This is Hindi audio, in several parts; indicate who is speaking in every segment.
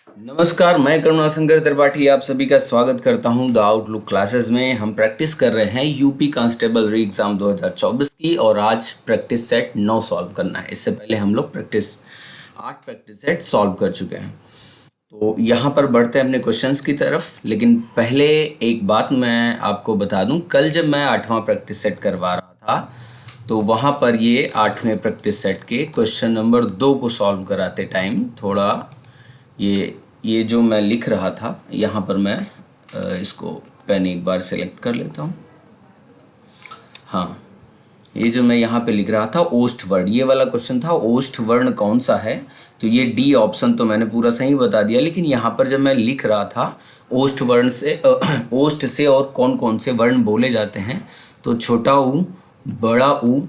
Speaker 1: नमस्कार, मैं करुणाशंकर त्रिपाठी आप सभी का स्वागत करता हूं द आउटलुक क्लासेस में। हम प्रैक्टिस कर रहे हैं यूपी कांस्टेबल री एग्ज़ाम 2024 की और आज प्रैक्टिस सेट 9 सॉल्व करना है। इससे पहले हम लोग 8 प्रैक्टिस सेट सॉल्व कर चुके हैं। तो यहाँ पर बढ़ते हैं अपने क्वेश्चंस की तरफ, लेकिन पहले एक बात मैं आपको बता दूं। कल जब मैं 8वां प्रैक्टिस सेट करवा रहा था तो वहाँ पर ये 8वें प्रैक्टिस सेट के क्वेश्चन नंबर 2 को सॉल्व कराते टाइम थोड़ा ये जो मैं लिख रहा था, यहाँ पर मैं इसको पेन एक बार सेलेक्ट कर लेता हूँ। हाँ, ये जो मैं यहाँ पे लिख रहा था ओष्ठ वर्ण, ये वाला क्वेश्चन था ओष्ठ वर्ण कौन सा है। तो ये डी ऑप्शन तो मैंने पूरा सही बता दिया, लेकिन यहाँ पर जब मैं लिख रहा था ओष्ठ वर्ण से ओष्ठ से और कौन कौन से वर्ण बोले जाते हैं, तो छोटा ऊ, बड़ा ऊ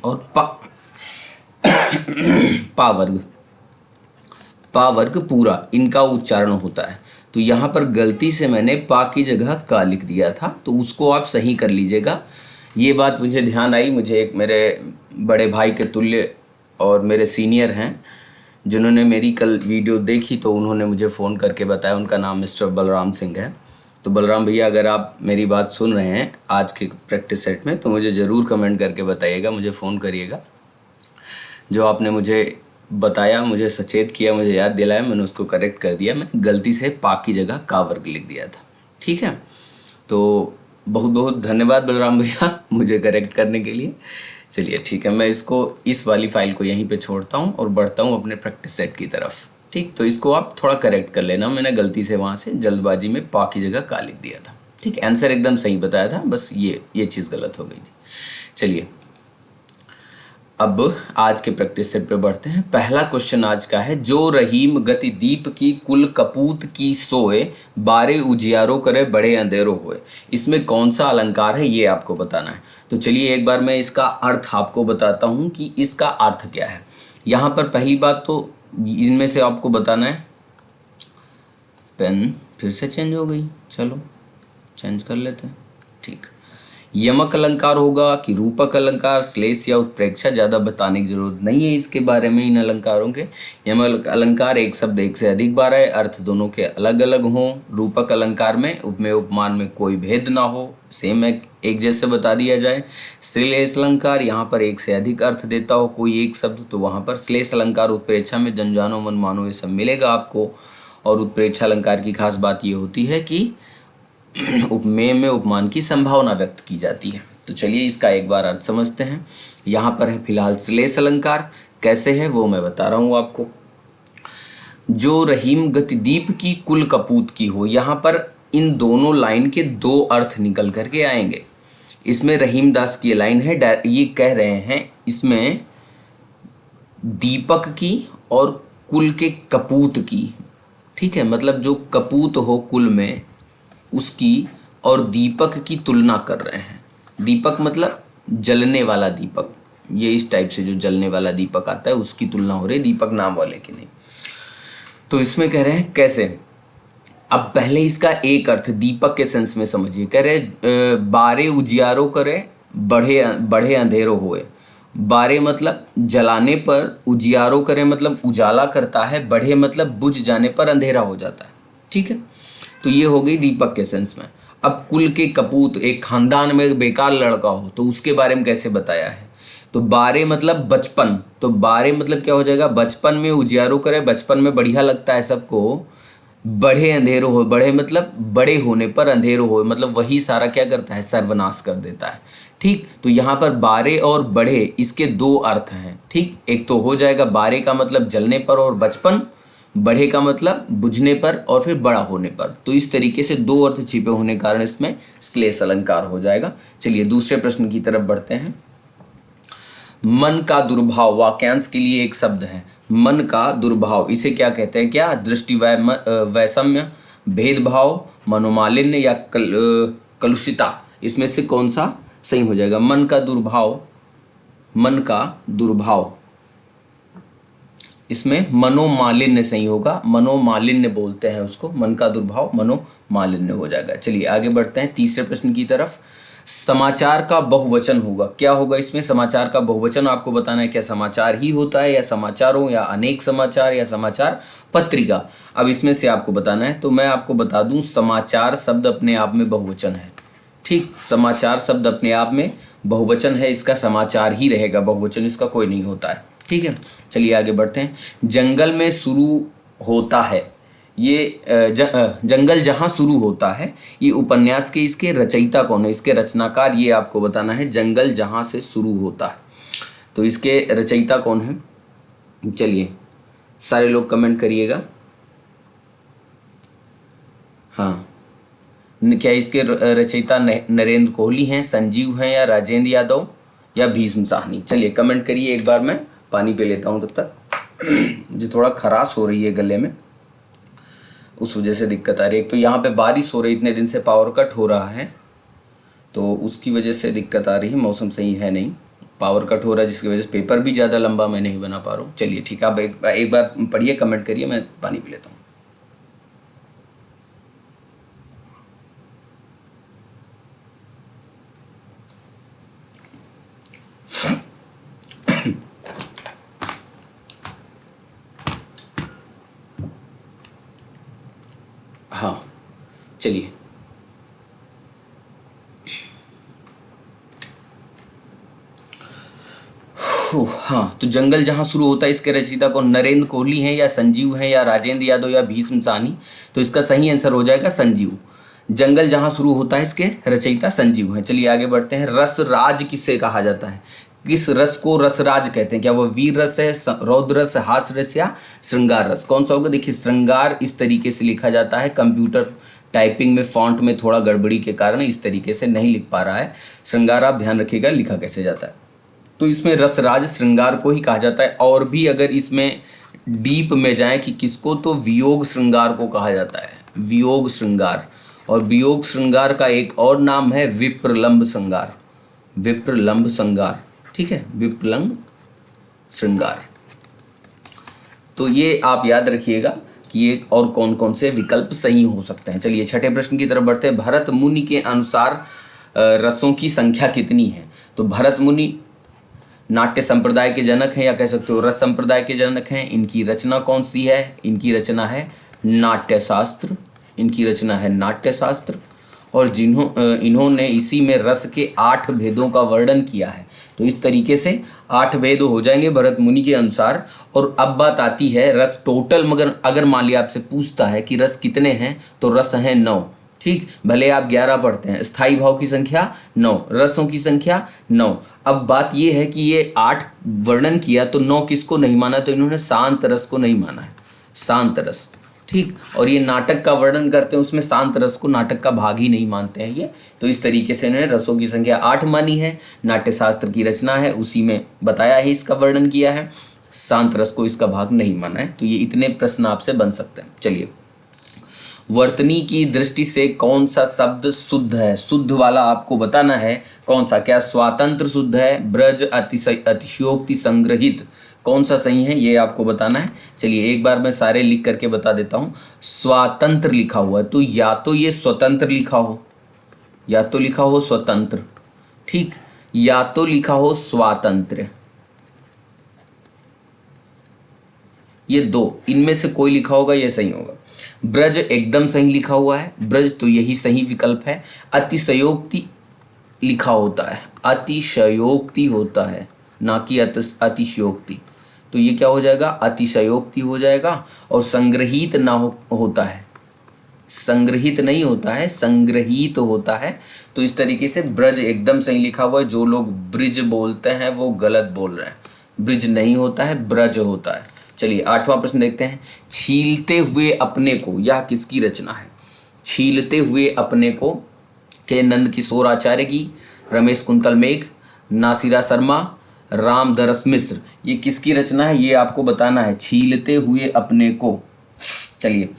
Speaker 1: और पा वर्ग पूरा, इनका उच्चारण होता है। तो यहाँ पर गलती से मैंने पा की जगह का लिख दिया था, तो उसको आप सही कर लीजिएगा। ये बात मुझे ध्यान आई, मुझे एक मेरे बड़े भाई के तुल्य और मेरे सीनियर हैं जिन्होंने मेरी कल वीडियो देखी, तो उन्होंने मुझे फ़ोन करके बताया। उनका नाम मिस्टर बलराम सिंह है। तो बलराम भैया, अगर आप मेरी बात सुन रहे हैं आज के प्रैक्टिस सेट में, तो मुझे ज़रूर कमेंट करके बताइएगा, मुझे फ़ोन करिएगा। जो आपने मुझे बताया, मुझे सचेत किया, मुझे याद दिलाया, मैंने उसको करेक्ट कर दिया। मैंने गलती से पा की जगह का वर्ग लिख दिया था। ठीक है, तो बहुत बहुत धन्यवाद बलराम भैया मुझे करेक्ट करने के लिए। चलिए ठीक है, मैं इसको इस वाली फाइल को यहीं पे छोड़ता हूँ और बढ़ता हूँ अपने प्रैक्टिस सेट की तरफ। ठीक, तो इसको आप थोड़ा करेक्ट कर लेना। मैंने गलती से वहाँ से जल्दबाजी में पा की जगह का लिख दिया था। ठीक, आंसर एकदम सही बताया था, बस ये चीज़ गलत हो गई थी। चलिए अब आज के प्रैक्टिस सेट पे बढ़ते हैं। पहला क्वेश्चन आज का है, जो रहीम गति दीप की कुल कपूत की सोए, बारे उजियारो करे बड़े अंधेरों होए। इसमें कौन सा अलंकार है, ये आपको बताना है। तो चलिए एक बार मैं इसका अर्थ आपको बताता हूँ कि इसका अर्थ क्या है। यहाँ पर पहली बात तो इनमें से आपको बताना है। पेन फिर से चेंज हो गई, चलो चेंज कर लेते हैं। ठीक, यमक अलंकार होगा कि रूपक अलंकार, श्लेष या उत्प्रेक्षा, ज़्यादा बताने की जरूरत नहीं है इसके बारे में। इन अलंकारों के यमक अलंकार एक शब्द एक से अधिक बार है, अर्थ दोनों के अलग अलग हों। रूपक अलंकार में उपमेय उपमान में कोई भेद ना हो, सेम एक जैसे बता दिया जाए। श्लेष अलंकार यहाँ पर एक से अधिक अर्थ देता हो कोई एक शब्द, तो वहाँ पर श्लेष अलंकार। उत्प्रेक्षा में जन जानो मन मानो ये सब मिलेगा आपको। और उत्प्रेक्षा अलंकार की खास बात ये होती है कि उपमेय में उपमान की संभावना व्यक्त की जाती है। तो चलिए इसका एक बार अर्थ समझते हैं। यहाँ पर है फिलहाल श्लेष अलंकार, कैसे है वो मैं बता रहा हूँ आपको। जो रहीम गतिदीप की कुल कपूत की हो, यहाँ पर इन दोनों लाइन के दो अर्थ निकल करके आएंगे। इसमें रहीम दास की लाइन है, ये कह रहे हैं इसमें दीपक की और कुल के कपूत की। ठीक है, मतलब जो कपूत हो कुल में उसकी और दीपक की तुलना कर रहे हैं। दीपक मतलब जलने वाला दीपक, ये इस टाइप से जो जलने वाला दीपक आता है उसकी तुलना हो रही है, दीपक नाम वाले की नहीं। तो इसमें कह रहे हैं कैसे। अब पहले इसका एक अर्थ दीपक के सेंस में समझिए। कह रहे बारे उजियारो करे बढ़े अंधेरों होए। बारे मतलब जलाने पर, उजियारो करे मतलब उजाला करता है, बढ़े मतलब बुझ जाने पर अंधेरा हो जाता है। ठीक है, तो ये हो गई दीपक के सेंस में। अब कुल के कपूत, एक खानदान में बेकार लड़का हो तो उसके बारे में कैसे बताया है। तो बारे मतलब बचपन, तो बारे मतलब क्या हो जाएगा, बचपन में उजियारो करे, बचपन में बढ़िया लगता है सबको। बढ़े अंधेरों हो, बढ़े मतलब बड़े होने पर अंधेरों हो, मतलब वही सारा क्या करता है, सर्वनाश कर देता है। ठीक, तो यहाँ पर बारे और बढ़े इसके दो अर्थ हैं। ठीक, एक तो हो जाएगा बारे का मतलब जलने पर और बचपन, बढ़े का मतलब बुझने पर और फिर बड़ा होने पर। तो इस तरीके से दो अर्थ छिपे होने के कारण इसमें श्लेष अलंकार हो जाएगा। चलिए दूसरे प्रश्न की तरफ बढ़ते हैं। मन का दुर्भाव वाक्यांश के लिए एक शब्द है, मन का दुर्भाव। इसे क्या कहते हैं, क्या दृष्टि वैषम्य, भेदभाव, मनोमालिन्य या कलुषिता। इसमें से कौन सा सही हो जाएगा। मन का दुर्भाव, मन का दुर्भाव, इसमें मनोमालिन्य सही होगा। मनोमालिन्य बोलते हैं उसको, मन का दुर्भाव मनोमालिन्य हो जाएगा। चलिए आगे बढ़ते हैं तीसरे प्रश्न की तरफ। समाचार का बहुवचन होगा। क्या होगा इसमें? समाचार का बहुवचन। आपको बताना है क्या समाचार ही होता है, या समाचारों, या अनेक समाचार, या समाचार पत्रिका। अब इसमें से आपको बताना है। तो मैं आपको बता दूं, समाचार शब्द अपने आप में बहुवचन है। ठीक, समाचार शब्द अपने आप में बहुवचन है, इसका समाचार ही रहेगा, बहुवचन इसका कोई नहीं होता है। ठीक है, चलिए आगे बढ़ते हैं। जंगल में शुरू होता है, ये जंगल जहाँ शुरू होता है, ये उपन्यास के इसके रचयिता कौन है, इसके रचनाकार, ये आपको बताना है। जंगल जहाँ से शुरू होता है, तो इसके रचयिता कौन है? चलिए सारे लोग कमेंट करिएगा। हाँ, क्या इसके रचयिता नरेंद्र कोहली हैं, संजीव हैं, या राजेंद्र यादव, या भीष्म साहनी? चलिए कमेंट करिए। एक बार मैं पानी पी लेता हूँ तब तक। मुझे थोड़ा खराश हो रही है गले में, उस वजह से दिक्कत आ रही है। एक तो यहाँ पे बारिश हो रही, इतने दिन से पावर कट हो रहा है, तो उसकी वजह से दिक्कत आ रही है। मौसम सही है नहीं, पावर कट हो रहा है, जिसकी वजह से पेपर भी ज़्यादा लंबा मैं नहीं बना पा रहा हूँ। चलिए ठीक है, आप एक बार पढ़िए, कमेंट करिए, मैं पानी पी लेता हूँ। हाँ चलिए, हाँ, तो जंगल जहाँ शुरू होता है, इसके रचयिता कौन? नरेंद्र कोहली हैं, या संजीव हैं, या राजेंद्र यादव, या भीष्म साहनी? तो इसका सही आंसर हो जाएगा संजीव। जंगल जहाँ शुरू होता है, इसके रचयिता संजीव हैं। चलिए आगे बढ़ते हैं। रस राज किसे कहा जाता है? किस रस को रसराज कहते हैं? क्या वो वीर रस है, रौद्र रस, हास रस, या श्रृंगार रस? कौन सा होगा? देखिए, श्रृंगार इस तरीके से लिखा जाता है, कंप्यूटर टाइपिंग में फॉन्ट में थोड़ा गड़बड़ी के कारण इस तरीके से नहीं लिख पा रहा है। श्रृंगार आप ध्यान रखिएगा लिखा कैसे जाता है। तो इसमें रसराज श्रृंगार को ही कहा जाता है। और भी अगर इसमें डीप में जाएं कि किसको, तो वियोग श्रृंगार को कहा जाता है, वियोग श्रृंगार। और वियोग श्रृंगार का एक और नाम है विप्रलंब श्रृंगार, विप्रलंब श्रृंगार। ठीक है, विप्रलंब श्रृंगार। तो ये आप याद रखिएगा कि ये और कौन कौन से विकल्प सही हो सकते हैं। चलिए छठे प्रश्न की तरफ बढ़ते हैं। भरत मुनि के अनुसार रसों की संख्या कितनी है? तो भरत मुनि नाट्य संप्रदाय के जनक हैं, या कह सकते हो रस संप्रदाय के जनक हैं। इनकी रचना कौन सी है? इनकी रचना है नाट्यशास्त्र, इनकी रचना है नाट्यशास्त्र। और इन्होंने इसी में रस के 8 भेदों का वर्णन किया है। तो इस तरीके से 8 भेद हो जाएंगे भरत मुनि के अनुसार। और अब बात आती है रस टोटल, मगर अगर मान लिया आपसे पूछता है कि रस कितने हैं, तो रस हैं 9। ठीक, भले आप 11 पढ़ते हैं। स्थायी भाव की संख्या 9, रसों की संख्या 9। अब बात यह है कि ये 8 वर्णन किया, तो 9 किसको नहीं माना? तो इन्होंने शांत रस को नहीं माना है, शांत रस। ठीक, और ये नाटक का वर्णन करते हैं, उसमें शांत रस को नाटक का भाग ही नहीं मानते हैं ये। तो इस तरीके से इन्होंने रसों की संख्या 8 मानी है। नाट्यशास्त्र की रचना है, उसी में बताया है, इसका वर्णन किया है। शांत रस को इसका भाग नहीं माना है। तो ये इतने प्रश्न आपसे बन सकते हैं। चलिए, वर्तनी की दृष्टि से कौन सा शब्द शुद्ध है? शुद्ध वाला आपको बताना है कौन सा। क्या स्वातंत्र शुद्ध है, ब्रज, अतिशयोक्ति, संग्रहित? कौन सा सही है ये आपको बताना है। चलिए एक बार मैं सारे लिख करके बता देता हूँ। स्वातंत्र लिखा हुआ है, तो या तो ये स्वतंत्र लिखा हो, या तो लिखा हो स्वतंत्र, ठीक, या तो लिखा हो स्वातंत्र। ये दो, इनमें से कोई लिखा होगा, ये सही होगा। ब्रज एकदम सही लिखा हुआ है, ब्रज, तो यही सही विकल्प है। अतिशयोक्ति लिखा होता है, अतिशयोक्ति होता है, ना कि अतिशयोक्ति। तो ये क्या हो जाएगा? अतिशयोक्ति हो जाएगा। और संग्रहित ना होता है, संग्रहित नहीं होता है, संग्रहित होता है। तो इस तरीके से ब्रज एकदम सही लिखा हुआ है। जो लोग ब्रिज बोलते हैं वो गलत बोल रहे हैं, ब्रिज नहीं होता है, ब्रज होता है। चलिए 8वां प्रश्न देखते हैं। छीलते हुए अपने को, यह किसकी रचना है? छीलते हुए अपने को के नंद किशोर आचार्य की, रमेश कुंतल मेघ, नासिरा शर्मा, रामदरस मिश्र? ये किसकी रचना है ये आपको बताना है। छीलते हुए अपने को। चलिए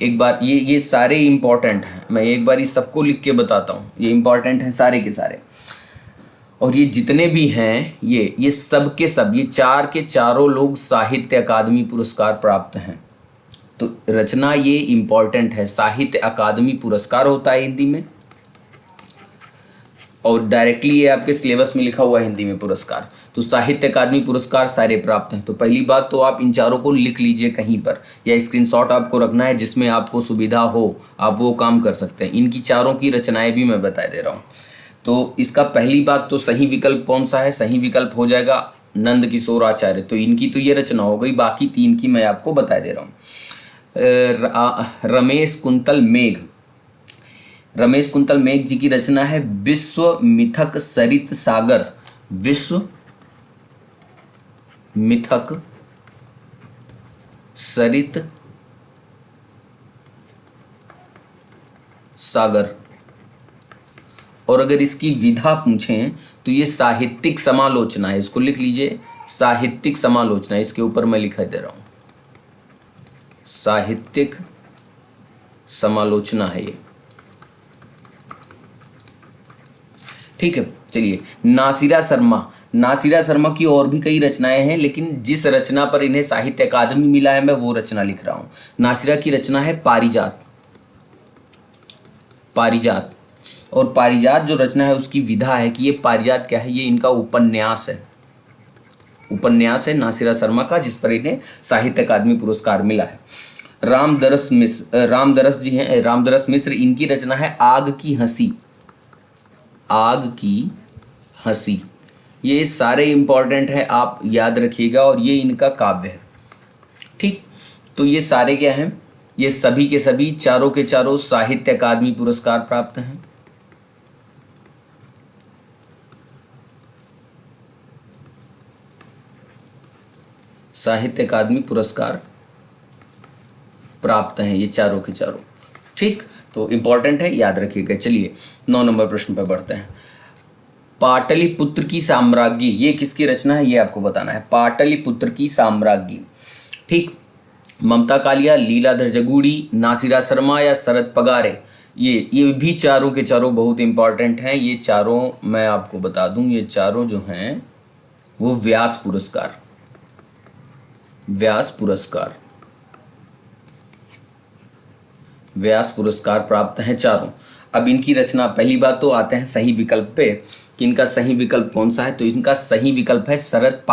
Speaker 1: एक बार ये सारे इंपॉर्टेंट हैं, मैं एक बार इस सबको लिख के बताता हूँ। ये इंपॉर्टेंट हैं सारे के सारे, और ये जितने भी हैं ये सब के सब, ये 4 के चारों लोग साहित्य अकादमी पुरस्कार प्राप्त हैं। तो रचना ये इंपॉर्टेंट है। साहित्य अकादमी पुरस्कार होता है हिंदी में, और डायरेक्टली ये आपके सिलेबस में लिखा हुआ है हिंदी में पुरस्कार। तो साहित्य अकादमी पुरस्कार सारे प्राप्त हैं। तो पहली बात तो आप इन चारों को लिख लीजिए कहीं पर, या स्क्रीनशॉट आपको रखना है, जिसमें आपको सुविधा हो आप वो काम कर सकते हैं। इनकी चारों की रचनाएं भी मैं बता दे रहा हूँ। तो इसका पहली बात तो सही विकल्प कौन सा है? सही विकल्प हो जाएगा नंद किशोर आचार्य। तो इनकी तो ये रचना हो गई, बाकी तीन की मैं आपको बता दे रहा हूँ। रमेश कुंतल मेघ, रमेश कुंतल मेघ जी की रचना है विश्व मिथक सरित सागर। विश्व मिथक सरित सागर। और अगर इसकी विधा पूछें तो ये साहित्यिक समालोचना है। इसको लिख लीजिए, साहित्यिक समालोचना, इसके ऊपर मैं लिखा दे रहा हूं, साहित्यिक समालोचना है ये। ठीक है, चलिए। नासिरा शर्मा, नासिरा शर्मा की और भी कई रचनाएं हैं, लेकिन जिस रचना पर इन्हें साहित्य अकादमी मिला है मैं वो रचना लिख रहा हूं। नासिरा की रचना है पारिजात। पारिजात, और पारिजात जो रचना है उसकी विधा है कि ये पारिजात क्या है, ये इनका उपन्यास है। उपन्यास है नासिरा शर्मा का, जिस पर इन्हें साहित्य अकादमी पुरस्कार मिला है। रामदरस मिश्र, रामदरस जी हैं, रामदरस मिश्र, इनकी रचना है आग की हंसी। आग की हंसी, ये सारे इंपॉर्टेंट है, आप याद रखिएगा, और ये इनका काव्य है। ठीक, तो ये सारे क्या हैं? ये सभी के सभी चारों के चारों साहित्य अकादमी पुरस्कार प्राप्त हैं। साहित्य अकादमी पुरस्कार प्राप्त हैं ये चारों के चारों। ठीक, तो इंपॉर्टेंट है, याद रखिएगा। चलिए 9 नंबर प्रश्न पर बढ़ते हैं। पाटलिपुत्र की साम्राज्ञी, ये किसकी रचना है ये आपको बताना है। पाटलिपुत्र की साम्राज्ञी, ठीक, ममता कालिया, लीलाधर जगूड़ी, नासिरा शर्मा या शरद पगारे। ये भी चारों के चारों बहुत इंपॉर्टेंट हैं। ये चारों मैं आपको बता दूं, ये चारों जो हैं वो व्यास पुरस्कार, व्यास पुरस्कार, व्यास पुरस्कार प्राप्त हैं चारों। अब इनकी रचना, पहली बात तो आते हैं सही विकल्प पे कि इनका सही विकल्प कौन सा है। तो इनका सही विकल्प है शरद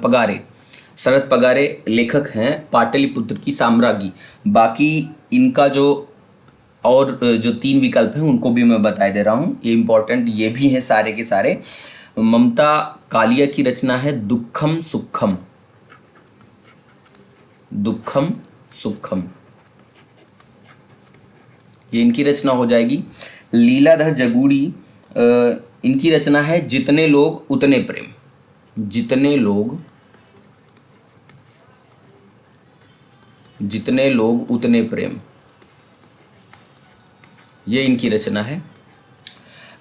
Speaker 1: पगारे। शरद पगारे लेखक हैं पाटलिपुत्र की साम्राज्ञी। बाकी इनका जो और जो 3 विकल्प हैं उनको भी मैं बता दे रहा हूँ, ये इंपॉर्टेंट ये भी हैं सारे के सारे। ममता कालिया की रचना है दुखम सुखम। दुखम सुखम, ये इनकी रचना हो जाएगी। लीलाधर जगूड़ी, इनकी रचना है जितने लोग उतने प्रेम। जितने लोग, जितने लोग उतने प्रेम, ये इनकी रचना है।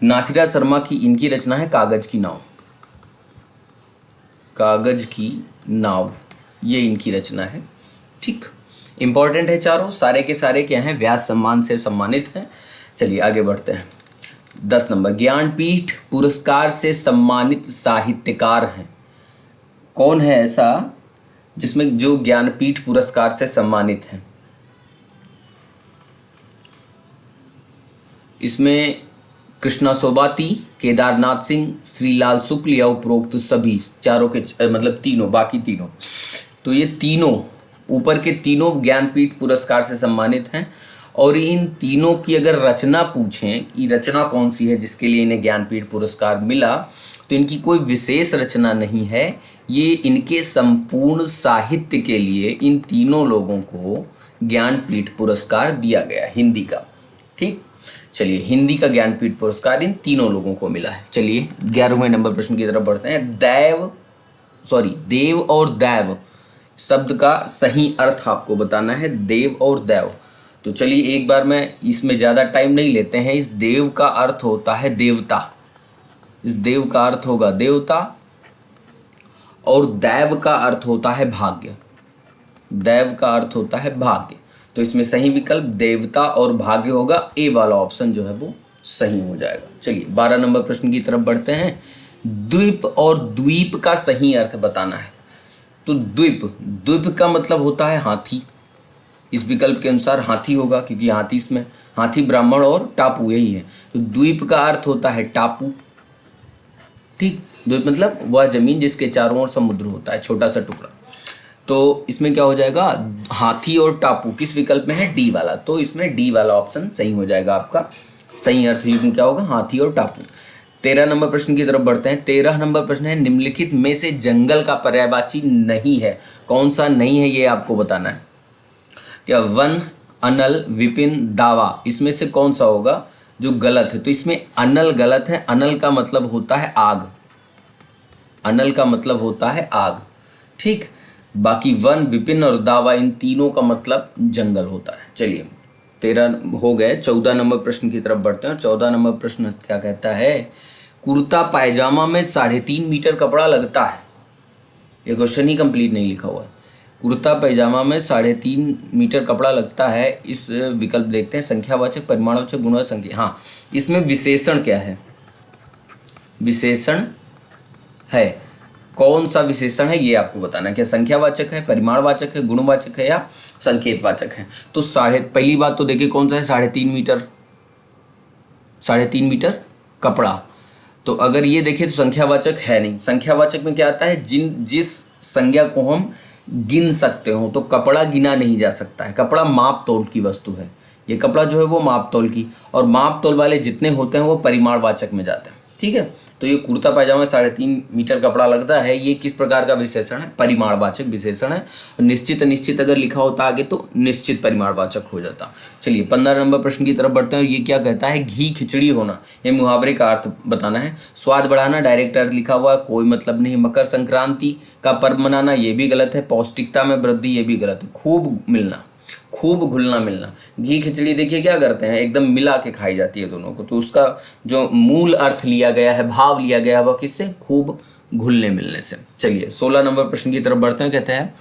Speaker 1: नासिरा शर्मा की इनकी रचना है कागज की नाव। कागज की नाव, ये इनकी रचना है। ठीक, इंपॉर्टेंट है चारों, सारे के सारे क्या हैं, व्यास सम्मान से सम्मानित हैं। चलिए आगे बढ़ते हैं। 10 नंबर, ज्ञानपीठ पुरस्कार से सम्मानित साहित्यकार हैं। कौन है ऐसा जिसमें जो ज्ञानपीठ पुरस्कार से सम्मानित हैं? इसमें कृष्णा सोबाती, केदारनाथ सिंह, श्रीलाल शुक्ल या उपरोक्त सभी, चारों के मतलब तीनों, बाकी तीनों। तो ये तीनों, ऊपर के तीनों ज्ञानपीठ पुरस्कार से सम्मानित हैं। और इन तीनों की अगर रचना पूछें कि रचना कौन सी है जिसके लिए इन्हें ज्ञानपीठ पुरस्कार मिला, तो इनकी कोई विशेष रचना नहीं है। ये इनके संपूर्ण साहित्य के लिए इन तीनों लोगों को ज्ञानपीठ पुरस्कार दिया गया, हिंदी का। ठीक, चलिए, हिंदी का ज्ञानपीठ पुरस्कार इन तीनों लोगों को मिला है। चलिए 11वें नंबर प्रश्न की तरफ बढ़ते हैं। देव और दैव शब्द का सही अर्थ आपको बताना है। देव और दैव, तो चलिए एक बार मैं इसमें ज़्यादा टाइम नहीं लेते हैं। इस देव का अर्थ होता है देवता, इस देव का अर्थ होगा देवता, और दैव का अर्थ होता है भाग्य। दैव का अर्थ होता है भाग्य। तो इसमें सही विकल्प देवता और भाग्य होगा। ए वाला ऑप्शन जो है वो सही हो जाएगा। चलिए 12 नंबर प्रश्न की तरफ बढ़ते हैं। द्वीप और द्वीप का सही अर्थ बताना है। तो द्वीप का मतलब होता है हाथी। इस विकल्प के अनुसार हाथी होगा, क्योंकि हाथी इसमें हाथी ब्राह्मण और टापू यही है। तो द्वीप का अर्थ होता है टापू। ठीक, द्वीप मतलब वह जमीन जिसके चारों ओर समुद्र होता है, छोटा सा टुकड़ा। तो इसमें क्या हो जाएगा, हाथी और टापू किस विकल्प में है, डी वाला। तो इसमें डी वाला ऑप्शन सही हो जाएगा आपका। सही अर्थ युग्म क्या होगा, हाथी और टापू। 13 नंबर प्रश्न की तरफ बढ़ते हैं। 13 नंबर प्रश्न है, निम्नलिखित में से जंगल का पर्यायवाची नहीं है। कौन सा नहीं है ये आपको बताना है। क्या वन, अनल, विपिन, दावा, इसमें से कौन सा होगा जो गलत है। तो इसमें अनल गलत है। अनल का मतलब होता है आग, अनल का मतलब होता है आग। ठीक, बाकी वन, विपिन और दावा इन तीनों का मतलब जंगल होता है। चलिए 13 हो गए। 14 नंबर प्रश्न की तरफ बढ़ते हैं। 14 नंबर प्रश्न क्या कहता है, कुर्ता पायजामा में 3.5 मीटर कपड़ा लगता है। ये क्वेश्चन ही कंप्लीट नहीं लिखा हुआ है। कुर्ता पैजामा में 3.5 मीटर कपड़ा लगता है। इस विकल्प देखते हैं, संख्यावाचक, परिमाणवाचक, गुणवाचक, संख्या। हाँ, इसमें विशेषण क्या है, विशेषण है, कौन सा विशेषण है ये आपको बताना है। क्या संख्यावाचक है, परिमाणवाचक है, गुणवाचक है या संकेतवाचक है। तो पहली बात तो देखिए कौन सा है, 3.5 मीटर कपड़ा। तो अगर ये देखें तो संख्यावाचक है नहीं। संख्यावाचक में क्या आता है, जिस संज्ञा को हम गिन सकते हो। तो कपड़ा गिना नहीं जा सकता है, कपड़ा माप तोल की वस्तु है। ये कपड़ा जो है वो माप तोल की, और माप तोल वाले जितने होते हैं वो परिमाणवाचक में जाते हैं। ठीक है, तो ये कुर्ता पायजामा 3.5 मीटर कपड़ा लगता है, ये किस प्रकार का विशेषण है, परिमाणवाचक विशेषण है। निश्चित अनिश्चित अगर लिखा होता आगे तो निश्चित परिमाणवाचक हो जाता। चलिए 15 नंबर प्रश्न की तरफ बढ़ते हैं। ये क्या कहता है, घी खिचड़ी होना, ये मुहावरे का अर्थ बताना है। स्वाद बढ़ाना, डायरेक्ट अर्थ लिखा हुआ, कोई मतलब नहीं। मकर संक्रांति का पर्व मनाना, ये भी गलत है। पौष्टिकता में वृद्धि, ये भी गलत है। खूब मिलना, खूब घुलना मिलना। घी खिचड़ी देखिए क्या करते हैं, एकदम मिला के खाई जाती है दोनों को। तो उसका जो मूल अर्थ लिया गया है, भाव लिया गया है, वह किससे, खूब घुलने मिलने से। चलिए 16 नंबर प्रश्न की तरफ बढ़ते हैं। कहते हैं,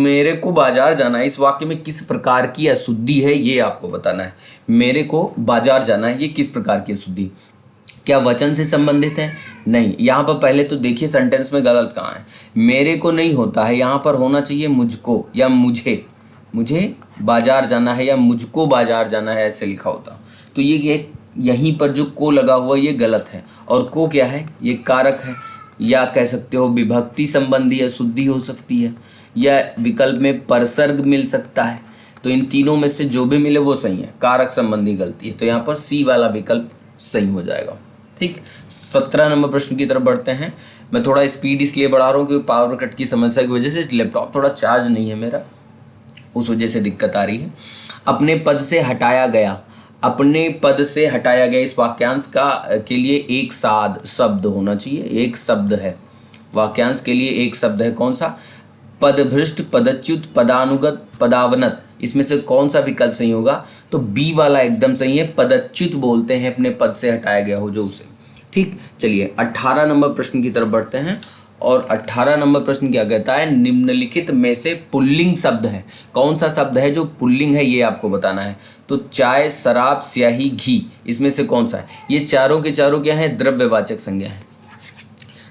Speaker 1: मेरे को बाजार जाना है, इस वाक्य में किस प्रकार की अशुद्धि है ये आपको बताना है। मेरे को बाजार जाना है, ये किस प्रकार की अशुद्धि, क्या वचन से संबंधित है, नहीं। यहाँ पर पहले तो देखिए सेंटेंस में गलत कहाँ है, मेरे को नहीं होता है, यहाँ पर होना चाहिए मुझको या मुझे बाजार जाना है या मुझको बाजार जाना है, ऐसे लिखा होता। तो ये यहीं पर जो को लगा हुआ ये गलत है। और को क्या है, ये कारक है, या कह सकते हो विभक्ति संबंधी अशुद्धि हो सकती है, या विकल्प में परसर्ग मिल सकता है। तो इन तीनों में से जो भी मिले वो सही है, कारक संबंधी गलती है। तो यहाँ पर सी वाला विकल्प सही हो जाएगा। ठीक, 17 नंबर प्रश्न की तरफ बढ़ते हैं। मैं थोड़ा स्पीड इसलिए बढ़ा रहा हूँ क्योंकि पावर कट की समस्या की वजह से लैपटॉप थोड़ा चार्ज नहीं है मेरा, उस वजह से दिक्कत आ रही है। अपने पद से हटाया गया, अपने पद से हटाया गया, इस वाक्यांश का के लिए एक साध शब्द होना चाहिए। एक शब्द है, वाक्यांश के लिए एक शब्द है, कौन सा, पदभ्रष्ट, पदच्युत, पदानुगत, पदावनत। इसमें से कौन सा विकल्प सही होगा, तो बी वाला एकदम सही है। पदच्युत बोलते हैं अपने पद से हटाया गया हो जो उसे। ठीक, चलिए 18 नंबर प्रश्न की तरफ बढ़ते हैं। और 18 नंबर प्रश्न क्या कहता है, निम्नलिखित में से पुल्लिंग शब्द है, कौन सा शब्द है जो पुल्लिंग है ये आपको बताना है। तो चाय, शराब, स्याही, घी, इसमें से कौन सा है। ये चारों के चारों क्या है, द्रव्यवाचक संज्ञा है।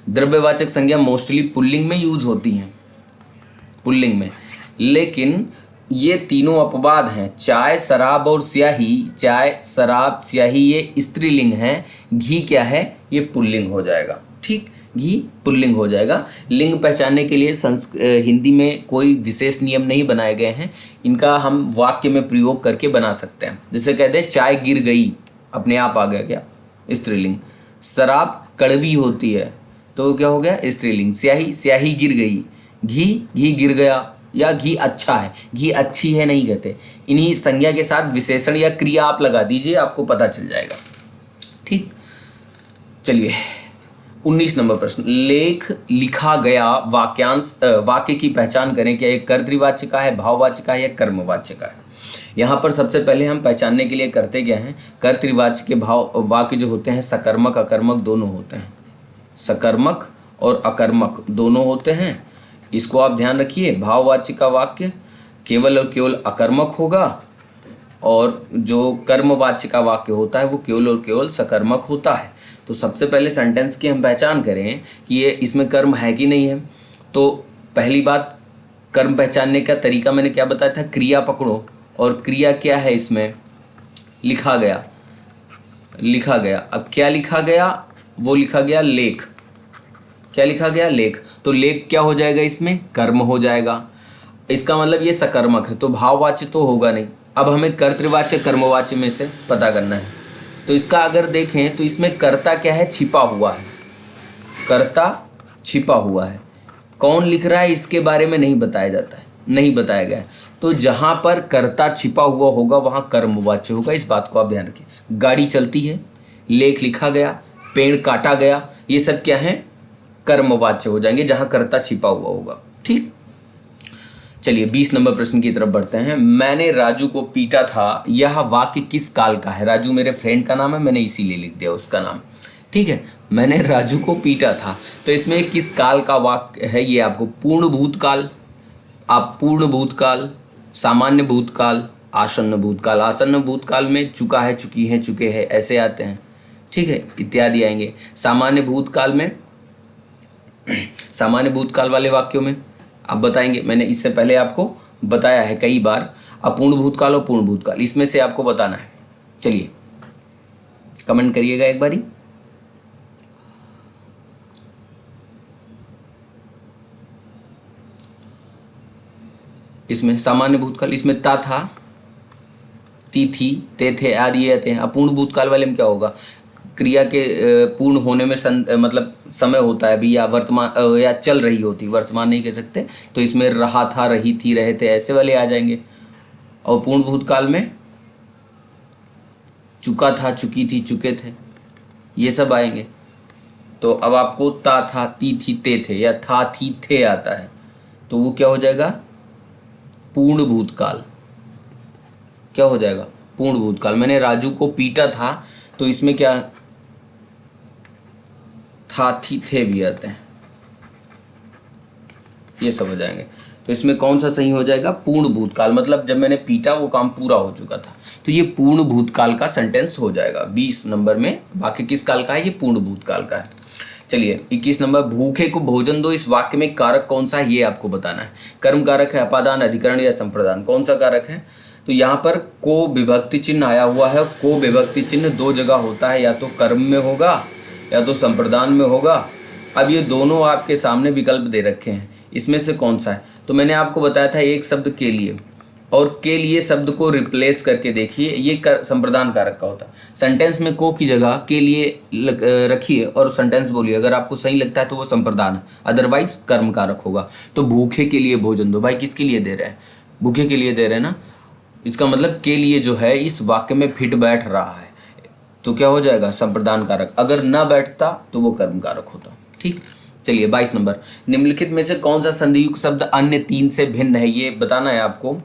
Speaker 1: द्रव्यवाचक संज्ञा मोस्टली पुल्लिंग में यूज होती हैं, पुल्लिंग में। लेकिन ये तीनों अपवाद हैं, चाय, शराब और स्याही। चाय, शराब, स्याही ये स्त्रीलिंग है। घी क्या है, ये पुल्लिंग हो जाएगा। ठीक, घी पुल्लिंग हो जाएगा। लिंग पहचानने के लिए हिंदी में कोई विशेष नियम नहीं बनाए गए हैं, इनका हम वाक्य में प्रयोग करके बना सकते हैं। जैसे कहते हैं चाय गिर गई, अपने आप आ गया क्या, स्त्रीलिंग। शराब कड़वी होती है, तो क्या हो गया, स्त्रीलिंग। स्याही, स्याही गिर गई। घी, घी गिर गया, या घी अच्छा है, घी अच्छी है नहीं कहते। इन्हीं संज्ञा के साथ विशेषण या क्रिया आप लगा दीजिए, आपको पता चल जाएगा। ठीक, चलिए 19 नंबर प्रश्न, लेख लिखा गया वाक्यांश, वाक्य की पहचान करें। क्या ये कर्तृवाच्य का है, भाववाच्य का है या कर्मवाच्य का है। यहाँ पर सबसे पहले हम पहचानने के लिए करते क्या हैं, कर्तृवाच्य के भाव वाक्य जो होते हैं सकर्मक अकर्मक दोनों होते हैं, सकर्मक और अकर्मक दोनों होते हैं। इसको आप ध्यान रखिए। भाववाच्य का वाक्य केवल और केवल अकर्मक होगा, और जो कर्मवाच्य का वाक्य होता है वो केवल और केवल सकर्मक होता है। तो सबसे पहले सेंटेंस की हम पहचान करें कि ये इसमें कर्म है कि नहीं है। तो पहली बात, कर्म पहचानने का तरीका मैंने क्या बताया था, क्रिया पकड़ो, और क्रिया क्या है इसमें, लिखा गया, लिखा गया। अब क्या लिखा गया, वो लिखा गया लेख। क्या लिखा गया, लेख। तो लेख क्या हो जाएगा, इसमें कर्म हो जाएगा। इसका मतलब ये सकर्मक है, तो भाववाच्य तो होगा नहीं। अब हमें कर्तृवाच्य कर्मवाच्य में से पता करना है। तो इसका अगर देखें तो इसमें कर्ता क्या है, छिपा हुआ है। कर्ता छिपा हुआ है, कौन लिख रहा है इसके बारे में नहीं बताया जाता है, नहीं बताया गया है। तो जहाँ पर कर्ता छिपा हुआ होगा वहाँ कर्मवाच्य होगा, इस बात को आप ध्यान रखिए। गाड़ी चलती है, लेख लिखा गया, पेड़ काटा गया, ये सब क्या है, कर्मवाच्य हो जाएंगे जहाँ कर्ता छिपा हुआ होगा। ठीक, चलिए 20 नंबर प्रश्न की तरफ बढ़ते हैं। मैंने राजू को पीटा था, यह वाक्य किस काल का है। राजू मेरे फ्रेंड का नाम है, मैंने इसीलिए लिख दिया उसका नाम। ठीक है, मैंने राजू को पीटा था, तो इसमें किस काल का वाक्य है, ये आपको पूर्ण भूतकाल, आप पूर्ण भूतकाल, सामान्य भूतकाल, आसन्न भूतकाल। आसन्न भूतकाल में चुका है, चुकी है, चुके हैं, ऐसे आते हैं। ठीक है, इत्यादि आएंगे। सामान्य भूतकाल में, सामान्य भूतकाल वाले वाक्यों में आप बताएंगे, मैंने इससे पहले आपको बताया है कई बार। अपूर्ण भूतकाल और पूर्ण भूतकाल, इसमें से आपको बताना है। चलिए कमेंट करिएगा एक बारी। इसमें सामान्य भूतकाल, इसमें ता था, ती थी, ते थे आदि ये आते हैं। अपूर्ण भूतकाल वाले में क्या होगा, क्रिया के पूर्ण होने में मतलब समय होता है भी, या वर्तमान या चल रही होती, वर्तमान नहीं कह सकते, तो इसमें रहा था, रही थी, रहे थे, ऐसे वाले आ जाएंगे। और पूर्ण भूतकाल में चुका था, चुकी थी, चुके थे, ये सब आएंगे। तो अब आपको ता था, ती थी, ते थे, या था थी थे आता है, तो वो क्या हो जाएगा, पूर्ण भूतकाल। क्या हो जाएगा, पूर्ण भूतकाल। मैंने राजू को पीटा था, तो इसमें क्या, था थी थे भी आते हैं, ये सब हो जाएंगे। तो इसमें कौन सा सही हो जाएगा, पूर्ण भूतकाल, मतलब जब मैंने पीटा वो काम पूरा हो चुका था, तो ये पूर्ण भूतकाल का सेंटेंस हो जाएगा। 20 नंबर में वाक्य किस काल का है, ये पूर्ण भूतकाल का है। चलिए 21 नंबर, भूखे को भोजन दो, इस वाक्य में कारक कौन सा है, ये आपको बताना है। कर्म कारक है, अपादान, अधिकरण या संप्रदान, कौन सा कारक है। तो यहाँ पर को विभक्ति चिन्ह आया हुआ है। को विभक्ति चिन्ह दो जगह होता है, या तो कर्म में होगा या तो संप्रदान में होगा। अब ये दोनों आपके सामने विकल्प दे रखे हैं, इसमें से कौन सा है। तो मैंने आपको बताया था एक शब्द के लिए, और के लिए शब्द को रिप्लेस करके देखिए, ये संप्रदान कारक का होता है। सेंटेंस में को की जगह के लिए रखिए और सेंटेंस बोलिए, अगर आपको सही लगता है तो वो संप्रदान है, अदरवाइज कर्म कारक होगा। तो भूखे के लिए भोजन दो, भाई किसके लिए दे रहे हैं, भूखे के लिए दे रहे हैं ना, इसका मतलब के लिए जो है इस वाक्य में फिट बैठ रहा है, तो क्या हो जाएगा, संप्रदान कारक। अगर ना बैठता तो वो कर्म कारक होता। ठीक, चलिए 22 नंबर, निम्नलिखित में से कौन सा संधियुक्त शब्द अन्य तीन से भिन्न है, ये बताना है आपको।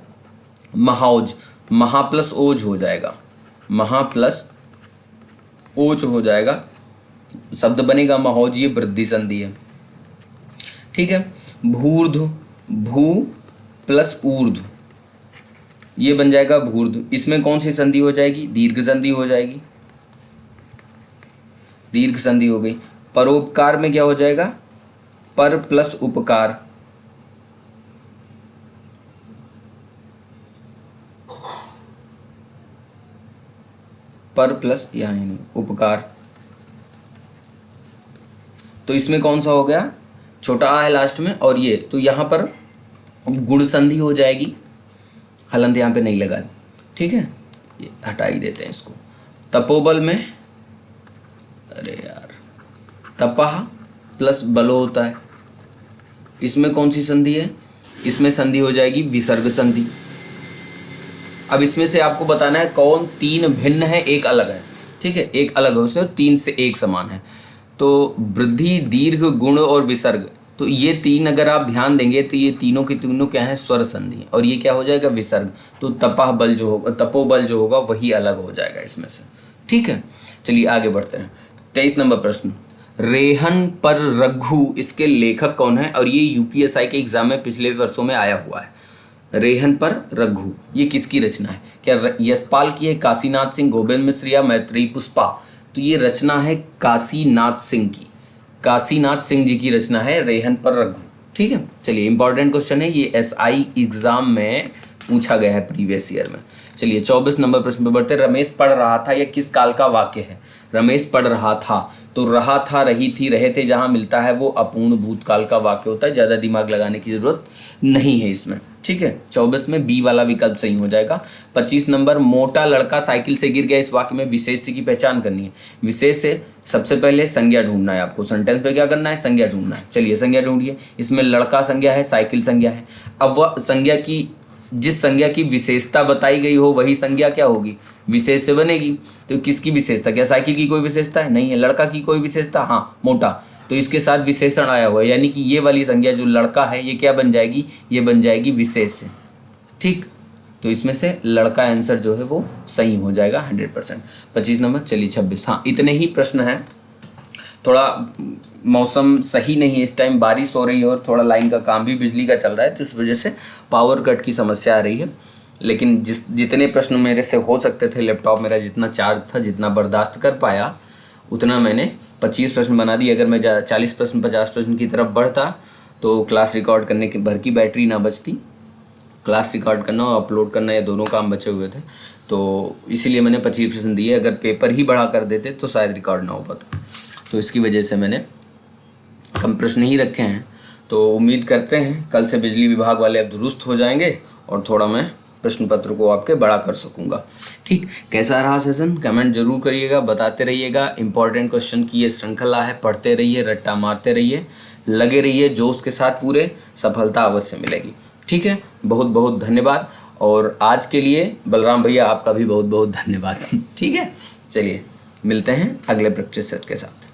Speaker 1: महाओज, महा प्लस ओज हो जाएगा, महा प्लस ओज हो जाएगा, शब्द बनेगा महाओज, ये वृद्धि संधि है। ठीक है, भूर्ध, भू प्लस ऊर्ध्व, ये बन जाएगा भूर्ध। इसमें कौन सी संधि हो जाएगी, दीर्घ संधि हो जाएगी, दीर्घ संधि हो गई। परोपकार में क्या हो जाएगा, पर प्लस उपकार, पर प्लस यहाँ नहीं उपकार, तो इसमें कौन सा हो गया, छोटा आ है लास्ट में, और ये तो यहाँ पर गुण संधि हो जाएगी, हलंत यहाँ पे नहीं लगा। ठीक है, ये हटा ही देते हैं इसको। तपोबल में, अरे यार, तपह प्लस बलो होता है, इसमें कौन सी संधि है, इसमें संधि हो जाएगी विसर्ग संधि। अब इसमें से आपको बताना है कौन तीन भिन्न है, एक अलग है। ठीक है, एक अलग है उससे, तीन से एक समान है। तो वृद्धि, दीर्घ, गुण और विसर्ग, तो ये तीन अगर आप ध्यान देंगे तो ये तीनों के तीनों क्या है, स्वर संधि, और ये क्या हो जाएगा, विसर्ग। तो तपह बल जो होगा, तपोबल जो होगा वही अलग हो जाएगा इसमें से। ठीक है, चलिए आगे बढ़ते हैं। 23 नंबर प्रश्न, रेहन पर रघु, इसके लेखक कौन है, और ये यूपीएसआई के एग्जाम में पिछले वर्षों में आया हुआ है। रेहन पर रघु, ये किसकी रचना है, क्या यशपाल की है, काशीनाथ सिंह, गोविंद मिश्र या मैत्रेयी पुष्पा। तो ये रचना है काशीनाथ सिंह की, काशीनाथ सिंह जी की रचना है रेहन पर रघु। ठीक है, चलिए इंपॉर्टेंट क्वेश्चन है, ये एसआई एग्जाम में पूछा गया है प्रीवियस ईयर में। चलिए 24 नंबर प्रश्न पे बढ़ते हैं। रमेश पढ़ रहा था, यह किस काल का वाक्य है, रमेश पढ़ रहा था, तो रहा था, रही थी, रहे थे जहाँ मिलता है वो अपूर्ण भूतकाल का वाक्य होता है, ज़्यादा दिमाग लगाने की ज़रूरत नहीं है इसमें। ठीक है, 24 में बी वाला विकल्प सही हो जाएगा। 25 नंबर, मोटा लड़का साइकिल से गिर गया, इस वाक्य में विशेष की पहचान करनी है। विशेष से सबसे पहले संज्ञा ढूंढना है आपको, सेंटेंस पे क्या करना है, संज्ञा ढूंढना है। चलिए संज्ञा ढूंढिए। इसमें लड़का संज्ञा है, साइकिल संज्ञा है। अब वह संज्ञा की, जिस संज्ञा की विशेषता बताई गई हो वही संज्ञा क्या होगी, विशेष से बनेगी। तो किसकी विशेषता, क्या साइकिल की कोई विशेषता है, नहीं है। लड़का की कोई विशेषता, हाँ मोटा, तो इसके साथ विशेषण आया हुआ है, यानी कि ये वाली संज्ञा जो लड़का है ये क्या बन जाएगी, ये बन जाएगी विशेष से। ठीक, तो इसमें से लड़का आंसर जो है वो सही हो जाएगा 100%। 25 नंबर। चलिए 26, हाँ इतने ही प्रश्न हैं। थोड़ा मौसम सही नहीं है इस टाइम, बारिश हो रही है और थोड़ा लाइन का काम भी बिजली का चल रहा है, तो इस वजह से पावर कट की समस्या आ रही है। लेकिन जितने प्रश्न मेरे से हो सकते थे, लैपटॉप मेरा जितना चार्ज था, जितना बर्दाश्त कर पाया, उतना मैंने 25 प्रश्न बना दिए। अगर मैं 40 प्रश्न 50 प्रश्न की तरफ बढ़ता तो क्लास रिकॉर्ड करने के भर की बैटरी ना बचती। क्लास रिकॉर्ड करना और अपलोड करना, ये दोनों काम बचे हुए थे, तो इसीलिए मैंने 25 प्रश्न दिए। अगर पेपर ही बढ़ा कर देते तो शायद रिकॉर्ड ना हो पाता, तो इसकी वजह से मैंने कम प्रश्न ही रखे हैं। तो उम्मीद करते हैं कल से बिजली विभाग वाले अब दुरुस्त हो जाएंगे और थोड़ा मैं प्रश्न पत्र को आपके बड़ा कर सकूंगा। ठीक, कैसा रहा सेशन, कमेंट जरूर करिएगा, बताते रहिएगा। इंपॉर्टेंट क्वेश्चन की ये श्रृंखला है, पढ़ते रहिए, रट्टा मारते रहिए, लगे रहिए जोश के साथ, पूरे सफलता अवश्य मिलेगी। ठीक है, बहुत बहुत धन्यवाद। और आज के लिए बलराम भैया आपका भी बहुत बहुत धन्यवाद। ठीक है, चलिए मिलते हैं अगले प्रैक्टिस सेट के साथ।